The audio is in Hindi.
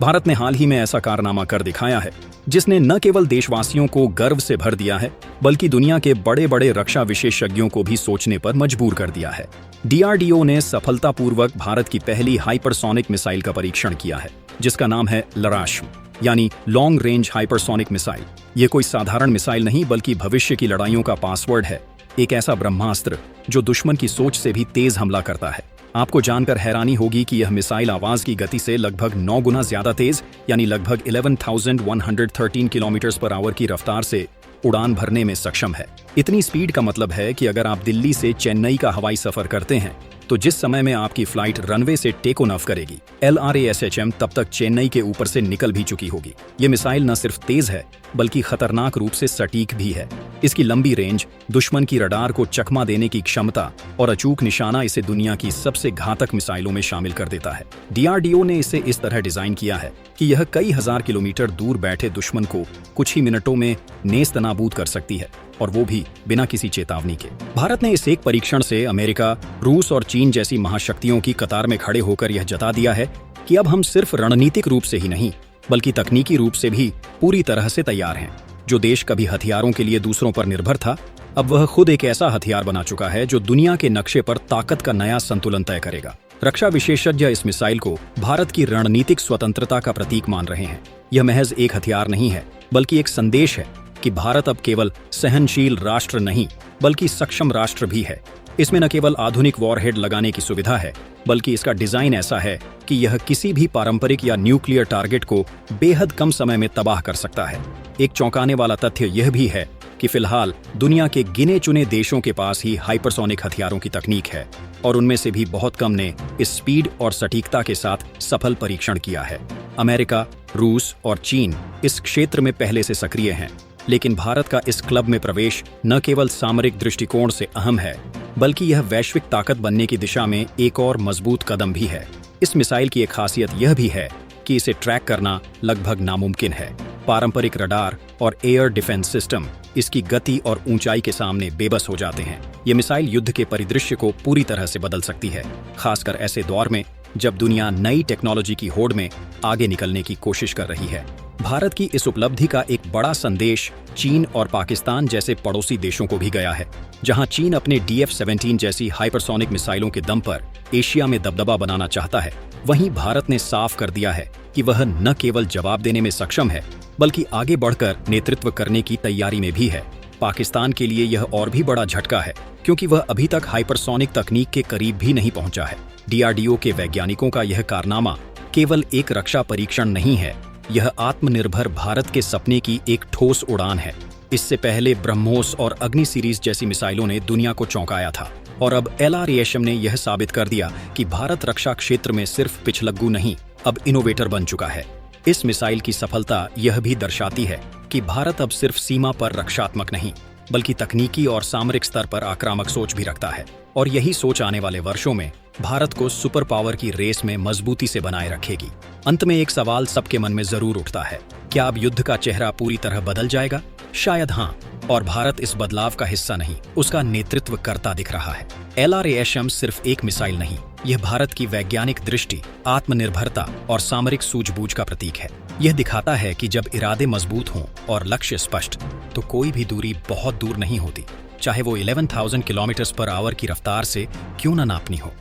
भारत ने हाल ही में ऐसा कारनामा कर दिखाया है जिसने न केवल देशवासियों को गर्व से भर दिया है बल्कि दुनिया के बड़े बड़े रक्षा विशेषज्ञों को भी सोचने पर मजबूर कर दिया है। DRDO ने सफलतापूर्वक भारत की पहली हाइपरसोनिक मिसाइल का परीक्षण किया है जिसका नाम है लराश्म यानी लॉन्ग रेंज हाइपरसोनिक मिसाइल। ये कोई साधारण मिसाइल नहीं बल्कि भविष्य की लड़ाइयों का पासवर्ड है, एक ऐसा ब्रह्मास्त्र जो दुश्मन की सोच से भी तेज हमला करता है। आपको जानकर हैरानी होगी कि यह मिसाइल आवाज की गति से लगभग 9 गुना ज्यादा तेज यानी लगभग 11,113 किलोमीटर पर आवर की रफ्तार से उड़ान भरने में सक्षम है। इतनी स्पीड का मतलब है कि अगर आप दिल्ली से चेन्नई का हवाई सफर करते हैं तो जिस समय में आपकी फ्लाइट रनवे से टेक ऑफ करेगी, LRASHM तब तक चेन्नई के ऊपर से निकल भी चुकी होगी। ये मिसाइल न सिर्फ तेज है बल्कि खतरनाक रूप से सटीक भी है। इसकी लंबी रेंज, दुश्मन की रडार को चकमा देने की क्षमता और अचूक निशाना इसे दुनिया की सबसे घातक मिसाइलों में शामिल कर देता है। DRDO ने इसे इस तरह डिजाइन किया है कि यह कई हजार किलोमीटर दूर बैठे दुश्मन को कुछ ही मिनटों में नेस्तनाबूद कर सकती है, और वो भी बिना किसी चेतावनी के। भारत ने इस एक परीक्षण से अमेरिका, रूस और चीन जैसी महाशक्तियों की कतार में खड़े होकर यह जता दिया है कि अब हम सिर्फ रणनीतिक रूप से ही नहीं बल्कि तकनीकी रूप से भी पूरी तरह से तैयार हैं। जो देश कभी हथियारों के लिए दूसरों पर निर्भर था, अब वह खुद एक ऐसा हथियार बना चुका है जो दुनिया के नक्शे पर ताकत का नया संतुलन तय करेगा। रक्षा विशेषज्ञ इस मिसाइल को भारत की रणनीतिक स्वतंत्रता का प्रतीक मान रहे हैं। यह महज एक हथियार नहीं है बल्कि एक संदेश है कि भारत अब केवल सहनशील राष्ट्र नहीं बल्कि सक्षम राष्ट्र भी है। इसमें न केवल आधुनिक वॉरहेड लगाने की सुविधा है बल्कि इसका डिजाइन ऐसा है कि यह किसी भी पारंपरिक या न्यूक्लियर टारगेट को बेहद कम समय में तबाह कर सकता है। एक चौंकाने वाला तथ्य यह भी है कि फिलहाल दुनिया के गिने चुने देशों के पास ही हाइपरसोनिक हथियारों की तकनीक है और उनमें से भी बहुत कम ने इस स्पीड और सटीकता के साथ सफल परीक्षण किया है। अमेरिका, रूस और चीन इस क्षेत्र में पहले से सक्रिय हैं, लेकिन भारत का इस क्लब में प्रवेश न केवल सामरिक दृष्टिकोण से अहम है बल्कि यह वैश्विक ताकत बनने की दिशा में एक और मजबूत कदम भी है। इस मिसाइल की एक खासियत यह भी है कि इसे ट्रैक करना लगभग नामुमकिन है। पारंपरिक रडार और एयर डिफेंस सिस्टम इसकी गति और ऊंचाई के सामने बेबस हो जाते हैं। ये मिसाइल युद्ध के परिदृश्य को पूरी तरह से बदल सकती है, खासकर ऐसे दौर में जब दुनिया नई टेक्नोलॉजी की होड़ में आगे निकलने की कोशिश कर रही है। भारत की इस उपलब्धि का एक बड़ा संदेश चीन और पाकिस्तान जैसे पड़ोसी देशों को भी गया है। जहां चीन अपने DF-17 जैसी हाइपरसोनिक मिसाइलों के दम पर एशिया में दबदबा बनाना चाहता है, वहीं भारत ने साफ कर दिया है कि वह न केवल जवाब देने में सक्षम है बल्कि आगे बढ़कर नेतृत्व करने की तैयारी में भी है। पाकिस्तान के लिए यह और भी बड़ा झटका है क्योंकि वह अभी तक हाइपरसोनिक तकनीक के करीब भी नहीं पहुंचा है। DRDO के वैज्ञानिकों का यह कारनामा केवल एक रक्षा परीक्षण नहीं है, यह आत्मनिर्भर भारत के सपने की एक ठोस उड़ान है। इससे पहले ब्रह्मोस और अग्नि सीरीज जैसी मिसाइलों ने दुनिया को चौंकाया था और अब LRASM ने यह साबित कर दिया कि भारत रक्षा क्षेत्र में सिर्फ पिछलग्गू नहीं, अब इनोवेटर बन चुका है। इस मिसाइल की सफलता यह भी दर्शाती है कि भारत अब सिर्फ सीमा पर रक्षात्मक नहीं बल्कि तकनीकी और सामरिक स्तर पर आक्रामक सोच भी रखता है, और यही सोच आने वाले वर्षों में भारत को सुपर पावर की रेस में मजबूती से बनाए रखेगी। अंत में एक सवाल सबके मन में जरूर उठता है, क्या अब युद्ध का चेहरा पूरी तरह बदल जाएगा? शायद हाँ, और भारत इस बदलाव का हिस्सा नहीं, उसका नेतृत्व करता दिख रहा है। LRASM सिर्फ एक मिसाइल नहीं, यह भारत की वैज्ञानिक दृष्टि, आत्मनिर्भरता और सामरिक सूझबूझ का प्रतीक है। यह दिखाता है कि जब इरादे मजबूत हों और लक्ष्य स्पष्ट, तो कोई भी दूरी बहुत दूर नहीं होती, चाहे वो 11,000 किलोमीटर पर आवर की रफ्तार से क्यों न नापनी हो।